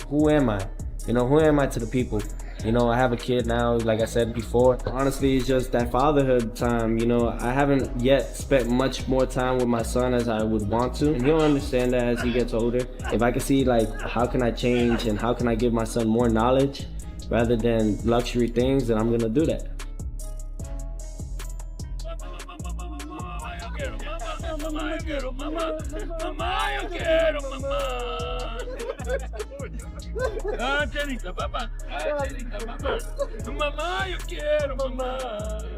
who am I? You know, who am I to the people? You know, I have a kid now, like I said before. Honestly, it's just that fatherhood time. You know, I haven't yet spent much more time with my son as I would want to. And he'll understand that as he gets older. If I can see, like, how can I change and how can I give my son more knowledge rather than luxury things, then I'm gonna do that.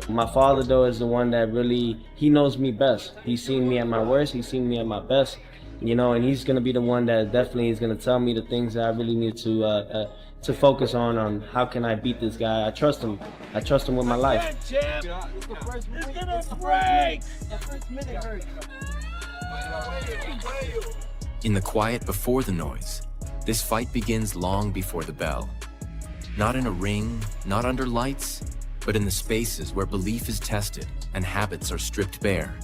My father, though, is the one that really, he knows me best. He's seen me at my worst, he's seen me at my best, you know, and he's gonna be the one that definitely is gonna tell me the things that I really need to focus on how can I beat this guy. I trust him with my life. It's gonna break! That first minute hurt. In the quiet before the noise, this fight begins long before the bell. Not in a ring, not under lights, but in the spaces where belief is tested and habits are stripped bare.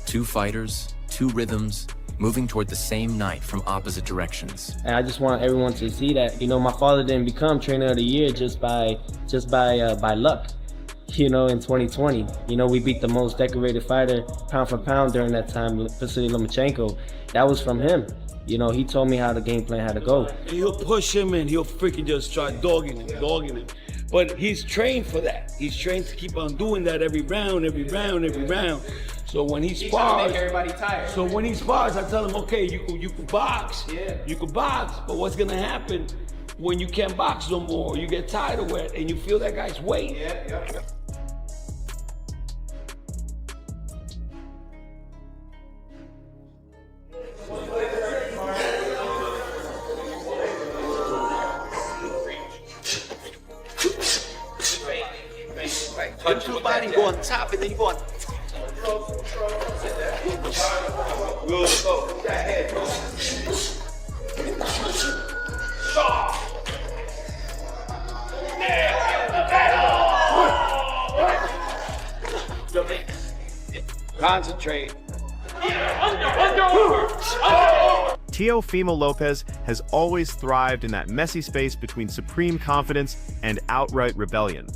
Two fighters, two rhythms, moving toward the same night from opposite directions. And I just want everyone to see that, you know, my father didn't become trainer of the year just by luck. You know, in 2020, you know, we beat the most decorated fighter pound for pound during that time, Vasily Lomachenko. That was from him. You know, he told me how the game plan had to go. And he'll push him and he'll freaking just try dogging him. But he's trained for that. He's trained to keep on doing that every round. So when he spars, I tell him, okay, you can box. Yeah. You can box, but what's gonna happen when you can't box no more? You get tired of it and you feel that guy's weight. Yeah. Punch to the body, go on top, and then you go on. Good, go. That head, bro. Concentrate. Teofimo Lopez has always thrived in that messy space between supreme confidence and outright rebellion.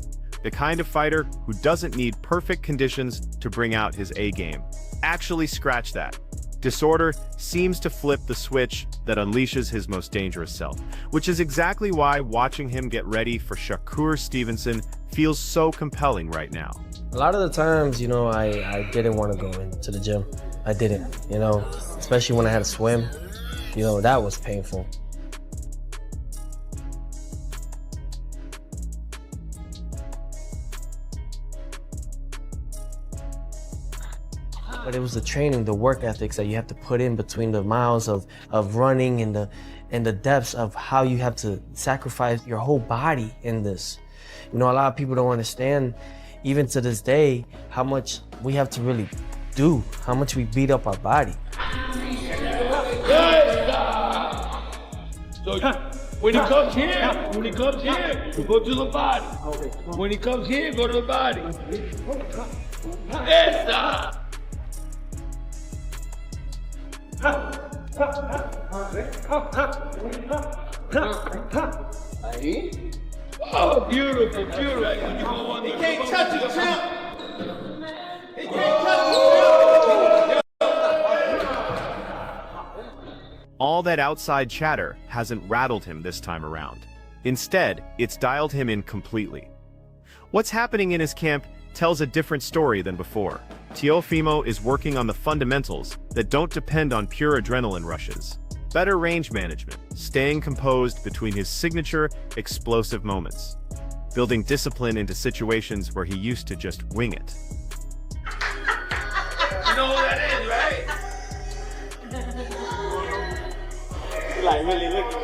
The kind of fighter who doesn't need perfect conditions to bring out his A game. Actually, scratch that. Disorder seems to flip the switch that unleashes his most dangerous self, which is exactly why watching him get ready for Shakur Stevenson feels so compelling right now. A lot of the times, you know, I didn't want to go into the gym. I didn't, you know, especially when I had to swim. You know, that was painful. But it was the training, the work ethics that you have to put in between the miles of running and the depths of how you have to sacrifice your whole body in this. You know, a lot of people don't understand, even to this day, how much we have to really do, how much we beat up our body. So when he comes here, you go to the body. When he comes here, go to the body. Esta! Oh, beautiful. He can't touch it, champ. He can't touch it. All that outside chatter hasn't rattled him this time around. Instead, it's dialed him in completely. What's happening in his camp tells a different story than before. Teofimo is working on the fundamentals that don't depend on pure adrenaline rushes. Better range management, staying composed between his signature explosive moments, building discipline into situations where he used to just wing it. You know who that is, right? Like, really looking.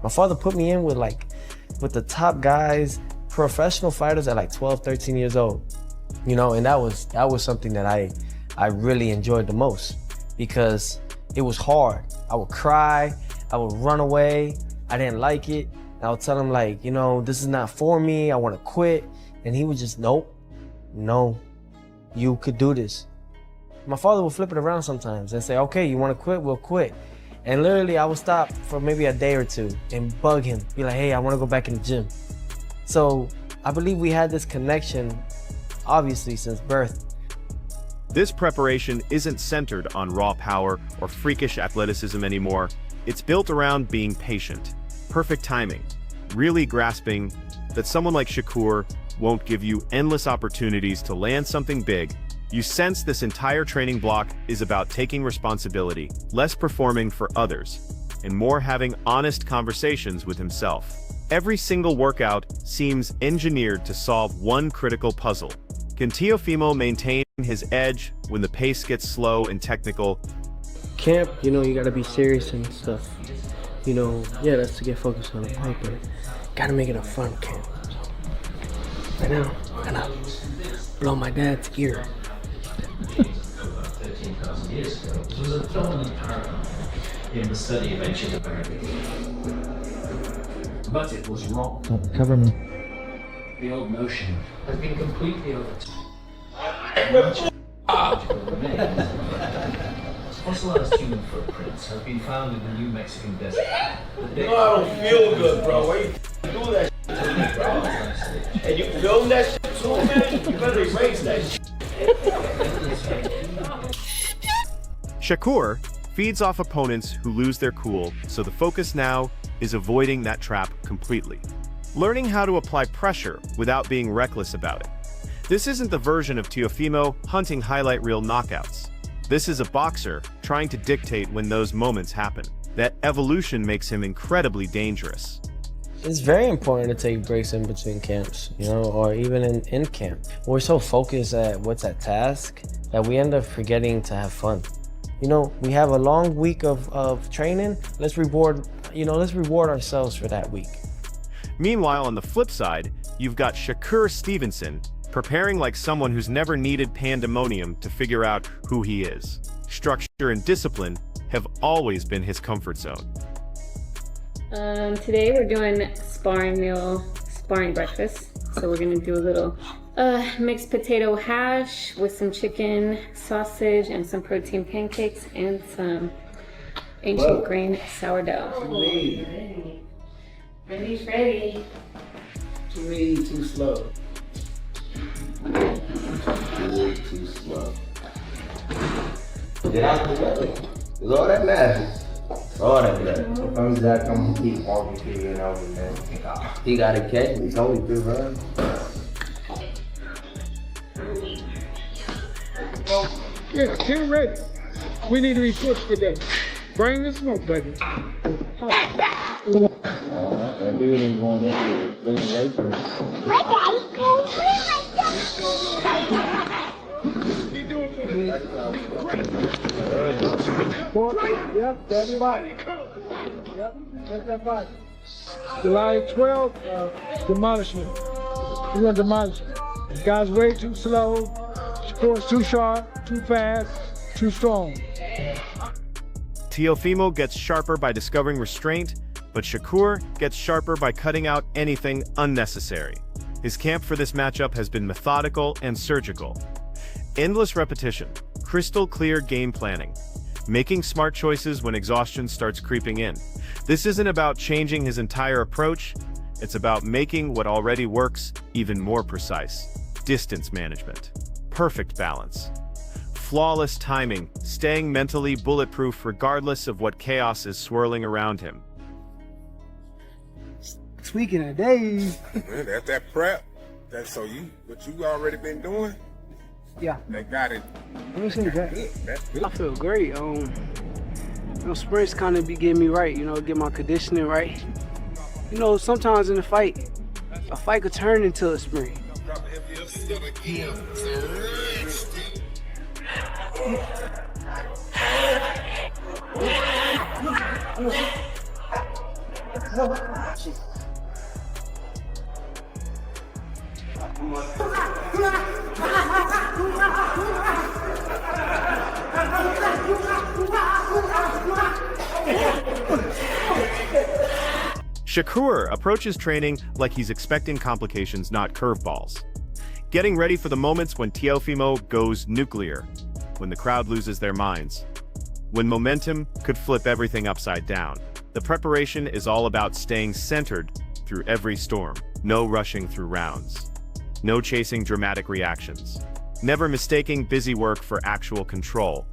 My father put me in with the top guys, professional fighters at like 12, 13 years old. You know, and that was something that I really enjoyed the most, because it was hard. I would cry, I would run away, I didn't like it. I would tell him, like, you know, this is not for me, I want to quit. And he would just, nope, no, you could do this. My father would flip it around sometimes and say, okay, you want to quit, we'll quit. And literally, I would stop for maybe a day or two and bug him, be like, hey, I want to go back in the gym. So I believe we had this connection, obviously, since birth. This preparation isn't centered on raw power or freakish athleticism anymore. It's built around being patient, perfect timing, really grasping that someone like Shakur won't give you endless opportunities to land something big. You sense this entire training block is about taking responsibility, less performing for others, and more having honest conversations with himself. Every single workout seems engineered to solve one critical puzzle. Can Teofimo maintain his edge when the pace gets slow and technical? Camp, you know, you gotta be serious and stuff. You know, yeah, that's to get focused on the fight, but gotta make it a fun camp. So, right now, I'm gonna blow my dad's ear. 13,000 years ago, it was a dominant paradigm in the study of ancient America. But it was wrong. Cover me. The old notion has been completely overturned. Fossilized human footprints have been found in the New Mexican desert. You know I don't feel good, bro. Why you do that shit to me, bro? And you film that shit too, man? You better erase that shit. Shakur feeds off opponents who lose their cool, so the focus now is avoiding that trap completely. Learning how to apply pressure without being reckless about it. This isn't the version of Teofimo hunting highlight reel knockouts. This is a boxer trying to dictate when those moments happen. That evolution makes him incredibly dangerous. It's very important to take breaks in between camps, you know, or even in camp. We're so focused at what's at task that we end up forgetting to have fun. You know, we have a long week of training. Let's reward ourselves for that week. Meanwhile, on the flip side, you've got Shakur Stevenson preparing like someone who's never needed pandemonium to figure out who he is. Structure and discipline have always been his comfort zone. Today we're doing sparring breakfast. So we're gonna do a little mixed potato hash with some chicken, sausage, and some protein pancakes, and some ancient grain sourdough. Ready. Too slow. Way too slow. Get out the way. It's all that matters. All that matters. If I'm Zach, I'm gonna keep walking to you and over there. He gotta catch me. It's only 3 runs. Yeah, get ready. We need to be pushed for that. Bring the smoke, baby. That dude ain't going into the later. Yep, that's right. Yep, that's that body. July 12th, demolishment. We're gonna demolish it. The guy's way too slow. Shakur's too sharp, too fast, too strong. Teofimo gets sharper by discovering restraint, but Shakur gets sharper by cutting out anything unnecessary. His camp for this matchup has been methodical and surgical. Endless repetition, crystal clear game planning, making smart choices when exhaustion starts creeping in. This isn't about changing his entire approach, it's about making what already works even more precise. Distance management, perfect balance, flawless timing, staying mentally bulletproof regardless of what chaos is swirling around him. Speaking of days. Man, that's that prep. That's what you already been doing. Yeah. They got it. Let me see that. That's good. I feel great. Sprints kind of be getting me right, get my conditioning right. Sometimes in a fight could turn into a sprint. Shakur approaches training like he's expecting complications, not curveballs. Getting ready for the moments when Teofimo goes nuclear, when the crowd loses their minds. when momentum could flip everything upside down. The preparation is all about staying centered through every storm. No rushing through rounds. No chasing dramatic reactions. Never mistaking busy work for actual control.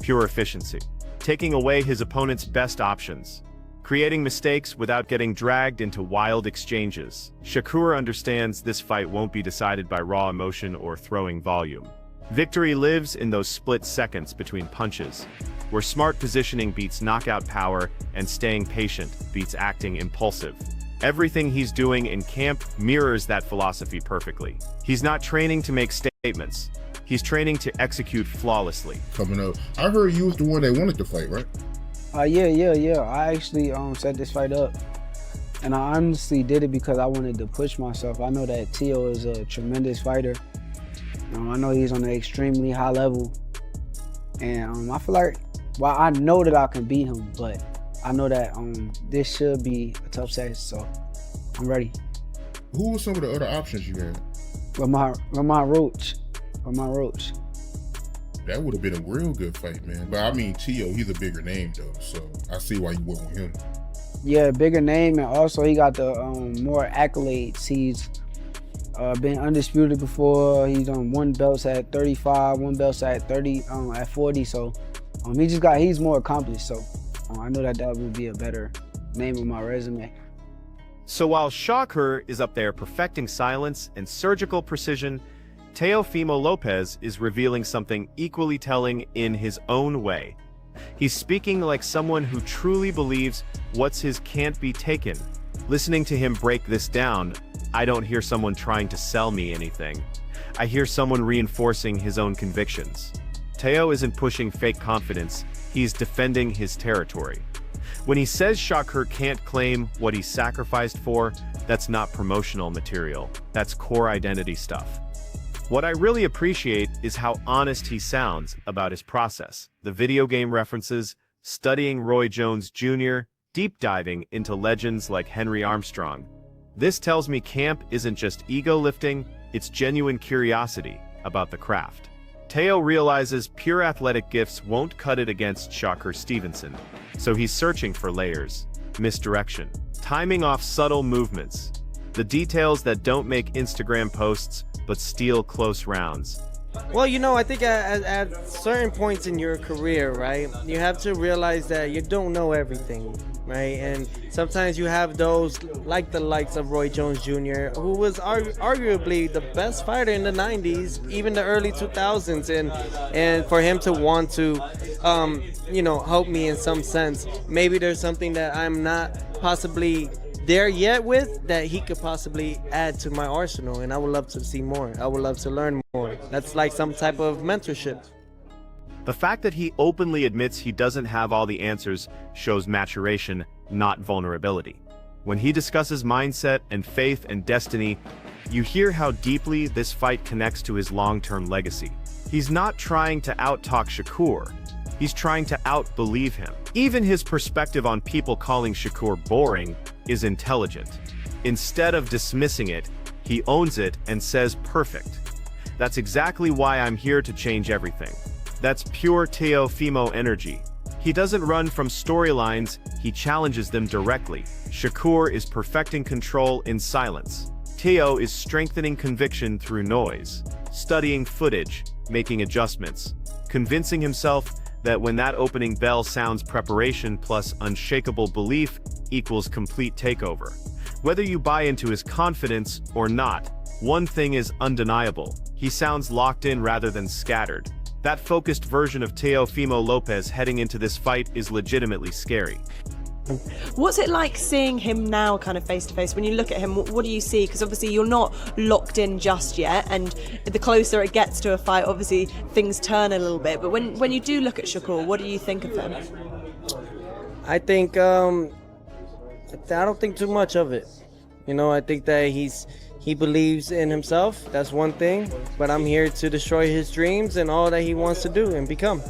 Pure efficiency. Taking away his opponent's best options. Creating mistakes without getting dragged into wild exchanges. Shakur understands this fight won't be decided by raw emotion or throwing volume. Victory lives in those split seconds between punches, where smart positioning beats knockout power and staying patient beats acting impulsive. Everything he's doing in camp mirrors that philosophy perfectly. He's not training to make statements. He's training to execute flawlessly. Coming up, I heard you was the one that wanted to fight, right? Yeah. I actually set this fight up. And I honestly did it because I wanted to push myself. I know that Teo is a tremendous fighter. I know he's on an extremely high level. And I feel like, well, I know that I can beat him, but I know that this should be a tough set, so I'm ready. Who were some of the other options you had? Ramon Roach. That would have been a real good fight, man. But I mean, Teo, he's a bigger name though, so I see why you went with him. Yeah, bigger name, and also he got the more accolades. He's been undisputed before. He's on one belts at 35, one belts at 40. So he's more accomplished. So I know that would be a better name on my resume. So while Shakur is up there perfecting silence and surgical precision, Teofimo Lopez is revealing something equally telling in his own way. He's speaking like someone who truly believes what's his can't be taken. Listening to him break this down, I don't hear someone trying to sell me anything. I hear someone reinforcing his own convictions. Teo isn't pushing fake confidence, he's defending his territory. When he says Shakur can't claim what he sacrificed for, that's not promotional material, that's core identity stuff. What I really appreciate is how honest he sounds about his process. The video game references, studying Roy Jones Jr., deep diving into legends like Henry Armstrong. This tells me camp isn't just ego lifting, it's genuine curiosity about the craft. Teo realizes pure athletic gifts won't cut it against Shakur Stevenson, so he's searching for layers, misdirection, timing off subtle movements, the details that don't make Instagram posts but steal close rounds. Well, I think at certain points in your career, right, you have to realize that you don't know everything, right? And sometimes you have those, like the likes of Roy Jones Jr., who was arguably the best fighter in the 90s, even the early 2000s. And for him to want to, help me in some sense, maybe there's something that I'm not possibly there yet with that he could possibly add to my arsenal, and I would love to see more. I would love to learn more. That's like some type of mentorship. The fact that he openly admits he doesn't have all the answers shows maturation, not vulnerability. When he discusses mindset and faith and destiny, you hear how deeply this fight connects to his long-term legacy. He's not trying to out-talk Shakur. He's trying to out-believe him. Even his perspective on people calling Shakur boring is intelligent. Instead of dismissing it, he owns it and says perfect. That's exactly why I'm here to change everything. That's pure Teofimo energy. He doesn't run from storylines, he challenges them directly. Shakur is perfecting control in silence. Teo is strengthening conviction through noise, studying footage, making adjustments, convincing himself that when that opening bell sounds preparation plus unshakable belief equals complete takeover. Whether you buy into his confidence or not, one thing is undeniable. He sounds locked in rather than scattered. That focused version of Teofimo Lopez heading into this fight is legitimately scary. What's it like seeing him now kind of face to face? When you look at him, what do you see? Because obviously you're not locked in just yet, and the closer it gets to a fight, obviously things turn a little bit. But when you do look at Shakur, what do you think of him? I think I don't think too much of it. I think that he believes in himself. That's one thing. But I'm here to destroy his dreams and all that he wants to do and become.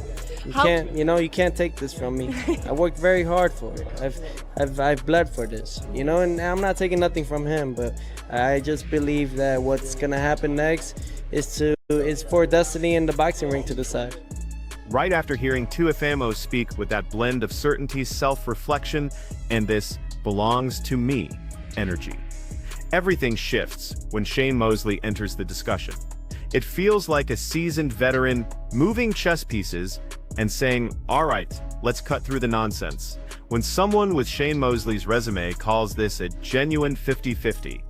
You can't take this from me. I worked very hard for it. I've bled for this, and I'm not taking nothing from him, but I just believe that what's gonna happen next is for destiny in the boxing ring to decide. right after hearing Teofimo speak with that blend of certainty, self-reflection, and this belongs to me energy. Everything shifts when Shane Mosley enters the discussion. It feels like a seasoned veteran moving chess pieces and saying, all right, let's cut through the nonsense. When someone with Shane Mosley's resume calls this a genuine 50-50,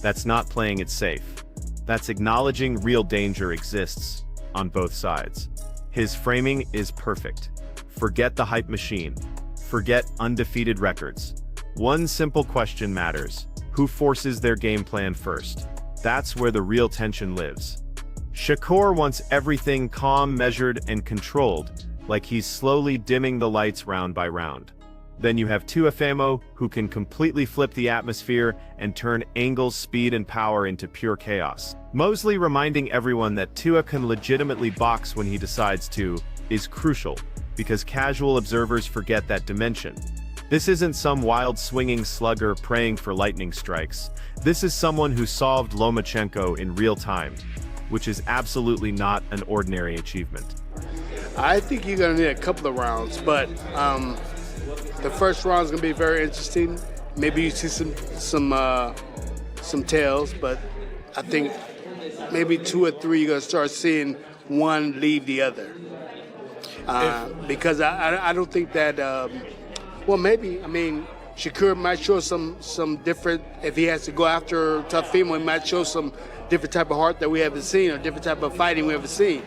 that's not playing it safe. That's acknowledging real danger exists on both sides. His framing is perfect. Forget the hype machine. Forget undefeated records. One simple question matters. Who forces their game plan first? That's where the real tension lives. Shakur wants everything calm, measured, and controlled, like he's slowly dimming the lights round by round. Then you have Teofimo, who can completely flip the atmosphere and turn angles, speed, and power into pure chaos. Mosley reminding everyone that Tua can legitimately box when he decides to is crucial, because casual observers forget that dimension. This isn't some wild swinging slugger praying for lightning strikes. This is someone who solved Lomachenko in real time, which is absolutely not an ordinary achievement. I think you're going to need a couple of rounds, but the first round is going to be very interesting. Maybe you see some tails, but I think maybe 2 or 3 you're going to start seeing one leave the other. Because I don't think that, well, maybe, I mean, Shakur might show some different, if he has to go after Teofimo, he might show some different type of heart that we haven't seen or different type of fighting we haven't seen.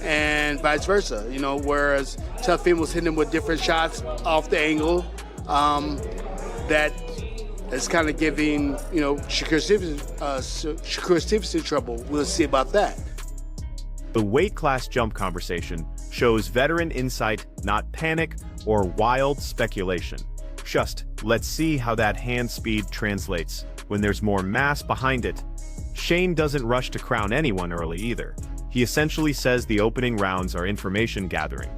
And vice versa, you know, whereas Teofimo's hitting him with different shots off the angle, that is kind of giving, you know, Shakur Stevenson trouble. We'll see about that. The weight class jump conversation shows veteran insight, not panic or wild speculation. Just, let's see how that hand speed translates when there's more mass behind it. Shane doesn't rush to crown anyone early either. He essentially says the opening rounds are information gathering.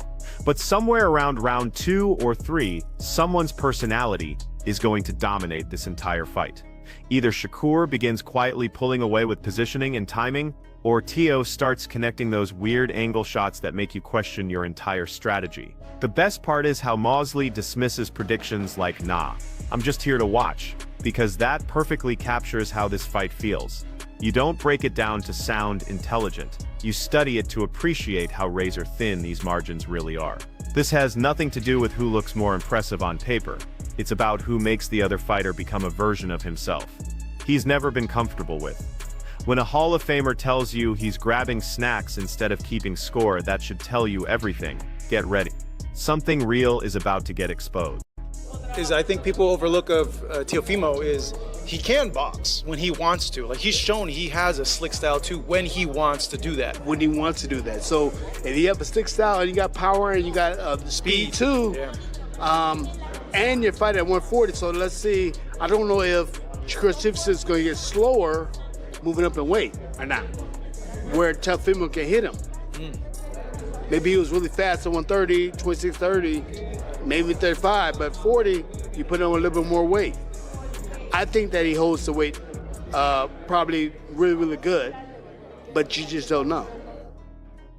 But somewhere around round 2 or 3, someone's personality is going to dominate this entire fight. Either Shakur begins quietly pulling away with positioning and timing, or Teo starts connecting those weird angle shots that make you question your entire strategy. The best part is how Mosley dismisses predictions like, nah, I'm just here to watch, because that perfectly captures how this fight feels. You don't break it down to sound intelligent. You study it to appreciate how razor-thin these margins really are. This has nothing to do with who looks more impressive on paper. It's about who makes the other fighter become a version of himself he's never been comfortable with. When a Hall of Famer tells you he's grabbing snacks instead of keeping score, that should tell you everything. Get ready. Something real is about to get exposed. I think people overlook of Teofimo is he can box when he wants to. Like, he's shown he has a slick style too when he wants to do that. When he wants to do that. So if you have a slick style and you got power and you got the speed too, and you're fighting at 140, so let's see, I don't know if Shakur Stevenson is going to get slower moving up in weight or not, where Teofimo can hit him. Maybe he was really fast at 130, 26-30, maybe 35, but 40, you put on a little bit more weight. I think that he holds the weight probably really, really good, but you just don't know.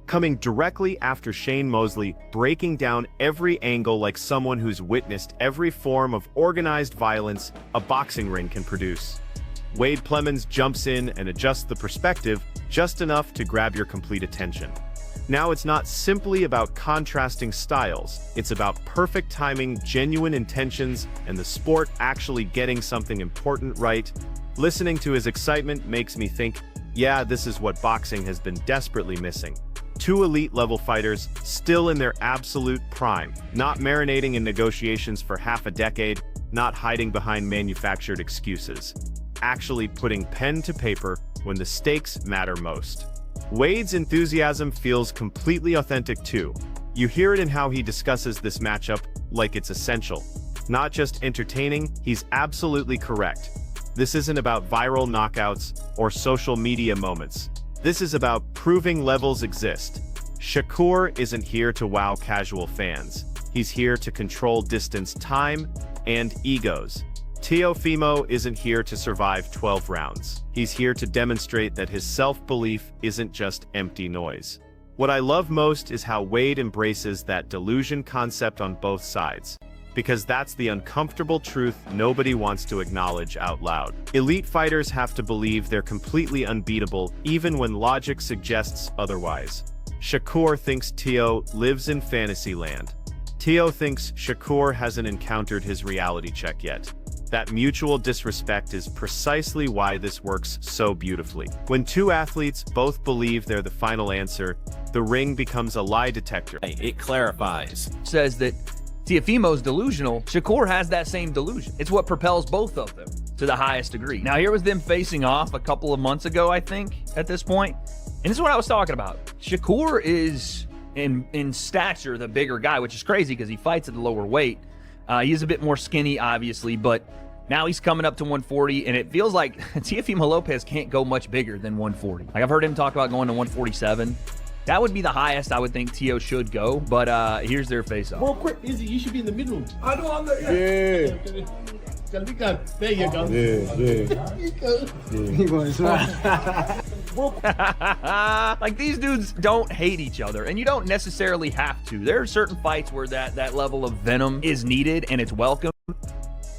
Coming directly after Shane Mosley, breaking down every angle like someone who's witnessed every form of organized violence a boxing ring can produce. Wade Plemons jumps in and adjusts the perspective just enough to grab your complete attention. Now it's not simply about contrasting styles, it's about perfect timing, genuine intentions, and the sport actually getting something important right. Listening to his excitement makes me think, yeah, this is what boxing has been desperately missing. 2 elite-level fighters still in their absolute prime, not marinating in negotiations for half a decade, not hiding behind manufactured excuses, actually putting pen to paper when the stakes matter most. Wade's enthusiasm feels completely authentic too. You hear it in how he discusses this matchup like it's essential. Not just entertaining, he's absolutely correct. This isn't about viral knockouts or social media moments. This is about proving levels exist. Shakur isn't here to wow casual fans. He's here to control distance, time, and egos. Teofimo isn't here to survive 12 rounds. He's here to demonstrate that his self-belief isn't just empty noise. What I love most is how Wade embraces that delusion concept on both sides, because that's the uncomfortable truth nobody wants to acknowledge out loud. Elite fighters have to believe they're completely unbeatable, even when logic suggests otherwise. Shakur thinks Teo lives in fantasy land. Teo thinks Shakur hasn't encountered his reality check yet. That mutual disrespect is precisely why this works so beautifully. When two athletes both believe they're the final answer, the ring becomes a lie detector. It clarifies. Says that Teofimo's delusional. Shakur has that same delusion. It's what propels both of them to the highest degree. Now, here was them facing off a couple of months ago, I think, at this point. And this is what I was talking about. Shakur is, in stature, the bigger guy, which is crazy because he fights at the lower weight. He is a bit more skinny, obviously, but now he's coming up to 140, and it feels like Teofimo Lopez can't go much bigger than 140. Like, I've heard him talk about going to 147. That would be the highest I would think Teo should go, but here's their face-off. Real quick, Izzy, you should be in the middle. I know, I'm there. Yeah. There you go. Like, these dudes don't hate each other, and you don't necessarily have to. There are certain fights where that level of venom is needed, and it's welcome.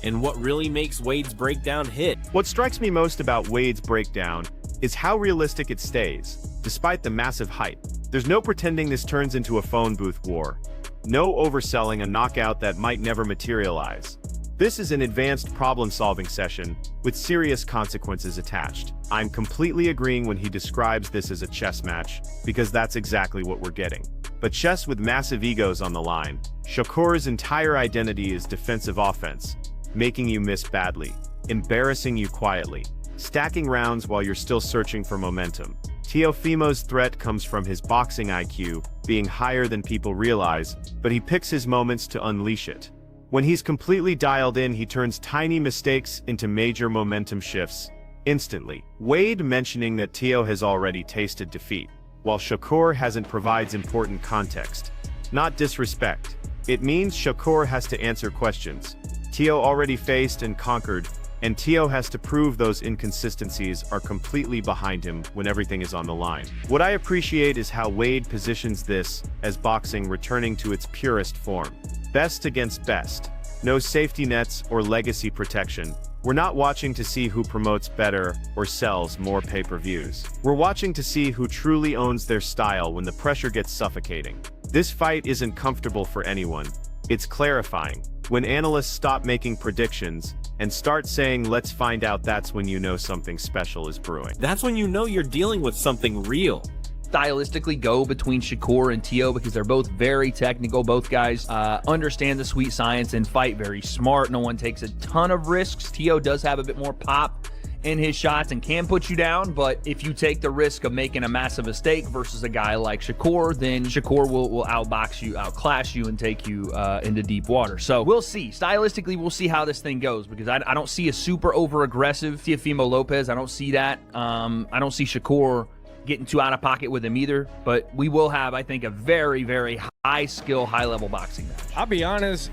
And what really makes Wade's breakdown hit? What strikes me most about Wade's breakdown is how realistic it stays, despite the massive hype. There's no pretending this turns into a phone booth war. No overselling a knockout that might never materialize. This is an advanced problem-solving session with serious consequences attached. I'm completely agreeing when he describes this as a chess match, because that's exactly what we're getting. But chess with massive egos on the line. Shakur's entire identity is defensive offense, making you miss badly, embarrassing you quietly, stacking rounds while you're still searching for momentum. Teofimo's threat comes from his boxing IQ being higher than people realize, but he picks his moments to unleash it. When he's completely dialed in, he turns tiny mistakes into major momentum shifts instantly. Wade mentioning that Teo has already tasted defeat, while Shakur hasn't provides important context. Not disrespect. It means Shakur has to answer questions. Teo already faced and conquered, and Teo has to prove those inconsistencies are completely behind him when everything is on the line. What I appreciate is how Wade positions this as boxing returning to its purest form. Best against best. No safety nets or legacy protection. We're not watching to see who promotes better or sells more pay-per-views. We're watching to see who truly owns their style when the pressure gets suffocating. This fight isn't comfortable for anyone. It's clarifying. When analysts stop making predictions and start saying, let's find out, that's when you know something special is brewing. That's when you know you're dealing with something real. Stylistically go between Shakur and Teo because they're both very technical. Both guys understand the sweet science and fight very smart. No one takes a ton of risks. Teo does have a bit more pop in his shots and can put you down, but if you take the risk of making a massive mistake versus a guy like Shakur, then Shakur will outbox you, outclass you, and take you into deep water. So we'll see. Stylistically, we'll see how this thing goes, because I don't see a super over-aggressive Teofimo Lopez. I don't see that. I don't see Shakur getting too out of pocket with him either, but we will have, I think, a very, very high-skill, high-level boxing match. I'll be honest.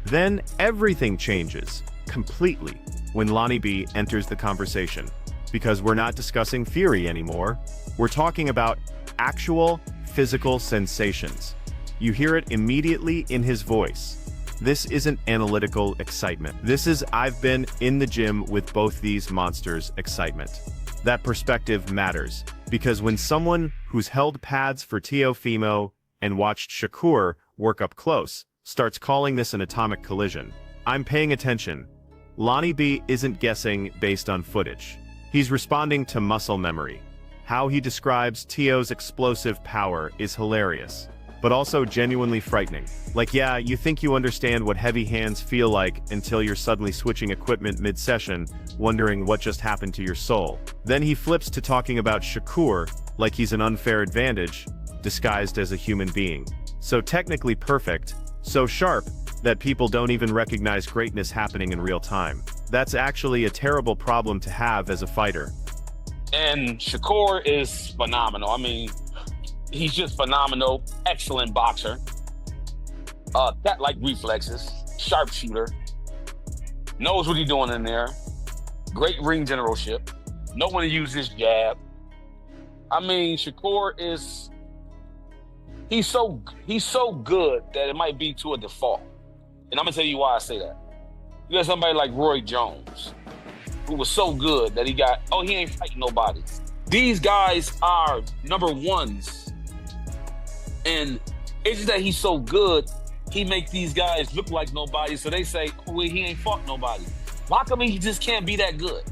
Then everything changes completely when Lonnie B enters the conversation, because we're not discussing theory anymore. We're talking about actual physical sensations. You hear it immediately in his voice. This isn't analytical excitement. This is I've been in the gym with both these monsters excitement. That perspective matters, because when someone who's held pads for Teofimo and watched Shakur work up close starts calling this an atomic collision, I'm paying attention. Lonnie B isn't guessing based on footage. He's responding to muscle memory. How he describes Teo's explosive power is hilarious, but also genuinely frightening. Like, yeah, you think you understand what heavy hands feel like until you're suddenly switching equipment mid-session, wondering what just happened to your soul. Then he flips to talking about Shakur like he's an unfair advantage, disguised as a human being. So technically perfect, so sharp, that people don't even recognize greatness happening in real time. That's actually a terrible problem to have as a fighter. And Shakur is phenomenal. I mean, he's just phenomenal, excellent boxer. Cat-like reflexes, sharpshooter, knows what he's doing in there. Great ring generalship, know when to use his jab. I mean, Shakur is he's so good that it might be to a default. And I'm gonna tell you why I say that. You got somebody like Roy Jones, who was so good that he ain't fighting nobody. These guys are number ones. And it's just that he's so good, he makes these guys look like nobody. So they say, oh, well, he ain't fought nobody. Why come he just can't be that good?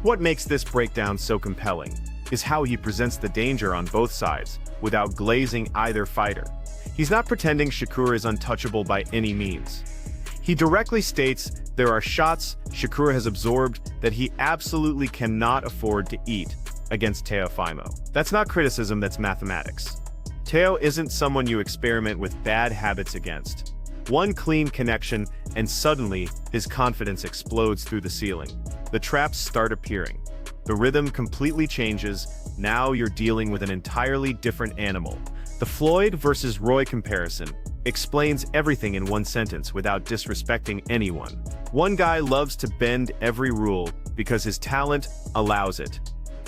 What makes this breakdown so compelling is how he presents the danger on both sides without glazing either fighter. He's not pretending Shakur is untouchable by any means. He directly states there are shots Shakur has absorbed that he absolutely cannot afford to eat against Teofimo. That's not criticism, that's mathematics. Teo isn't someone you experiment with bad habits against. One clean connection, and suddenly his confidence explodes through the ceiling. The traps start appearing. The rhythm completely changes. Now you're dealing with an entirely different animal. The Floyd versus Roy comparison explains everything in one sentence without disrespecting anyone. One guy loves to bend every rule because his talent allows it.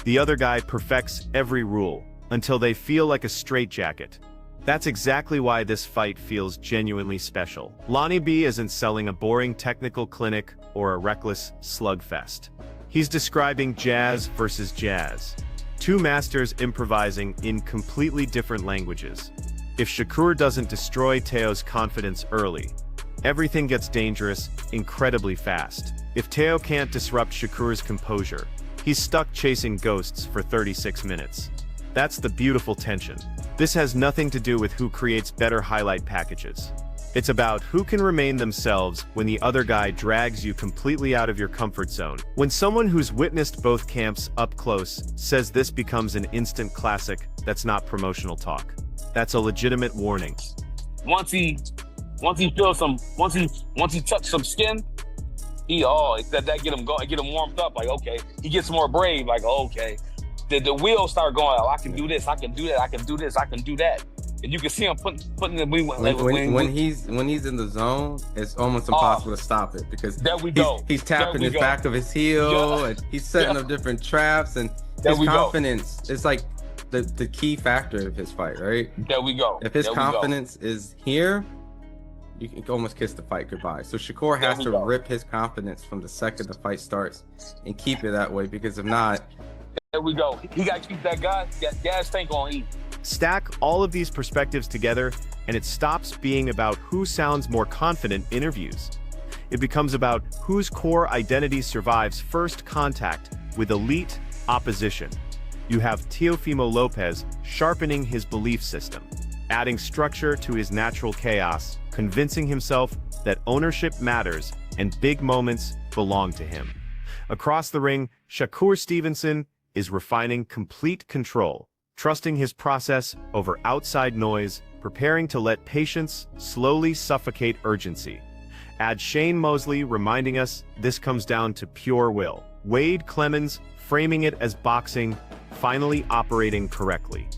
The other guy perfects every rule until they feel like a straitjacket. That's exactly why this fight feels genuinely special. Lonnie B isn't selling a boring technical clinic or a reckless slugfest. He's describing jazz versus jazz. Two masters improvising in completely different languages. If Shakur doesn't destroy Teo's confidence early, everything gets dangerous incredibly fast. If Teo can't disrupt Shakur's composure, he's stuck chasing ghosts for 36 minutes. That's the beautiful tension. This has nothing to do with who creates better highlight packages. It's about who can remain themselves when the other guy drags you completely out of your comfort zone. When someone who's witnessed both camps up close says this becomes an instant classic, that's not promotional talk. That's a legitimate warning. Once he touched some skin, that get him going, get him warmed up. Like, okay, he gets more brave. Like, okay, the wheels start going. Oh, I can do this. I can do that. I can do this. I can do that. And you can see him putting the when he's in the zone, it's almost impossible to stop it because he's tapping his back of his heel and he's setting up different traps and his confidence is like the key factor of his fight, right? There we go. If his confidence is here, you can almost kiss the fight goodbye. So Shakur has to rip his confidence from the second the fight starts and keep it that way because if not, there we go. He got to keep that gas tank on E. Stack all of these perspectives together, and it stops being about who sounds more confident in interviews. It becomes about whose core identity survives first contact with elite opposition. You have Teofimo Lopez sharpening his belief system, adding structure to his natural chaos, convincing himself that ownership matters and big moments belong to him. Across the ring, Shakur Stevenson is refining complete control, trusting his process over outside noise, preparing to let patience slowly suffocate urgency. Add Shane Mosley reminding us this comes down to pure will. Wade Clemens framing it as boxing, finally operating correctly.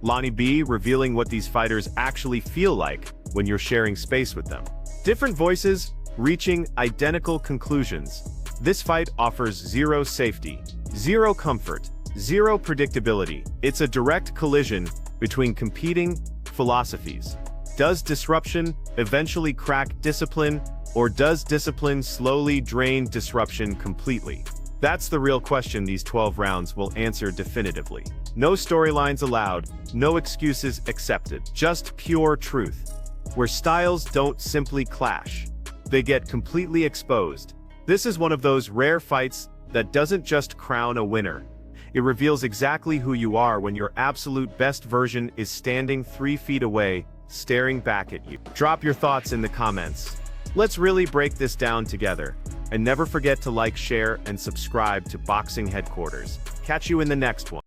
Lonnie B revealing what these fighters actually feel like when you're sharing space with them. Different voices reaching identical conclusions. This fight offers zero safety, zero comfort, zero predictability. It's a direct collision between competing philosophies. Does disruption eventually crack discipline, or does discipline slowly drain disruption completely? That's the real question these 12 rounds will answer definitively. No storylines allowed, no excuses accepted, just pure truth. Where styles don't simply clash, they get completely exposed. This is one of those rare fights that doesn't just crown a winner. It reveals exactly who you are when your absolute best version is standing 3 feet away, staring back at you. Drop your thoughts in the comments. Let's really break this down together. And never forget to like, share, and subscribe to Boxing Headquarters. Catch you in the next one.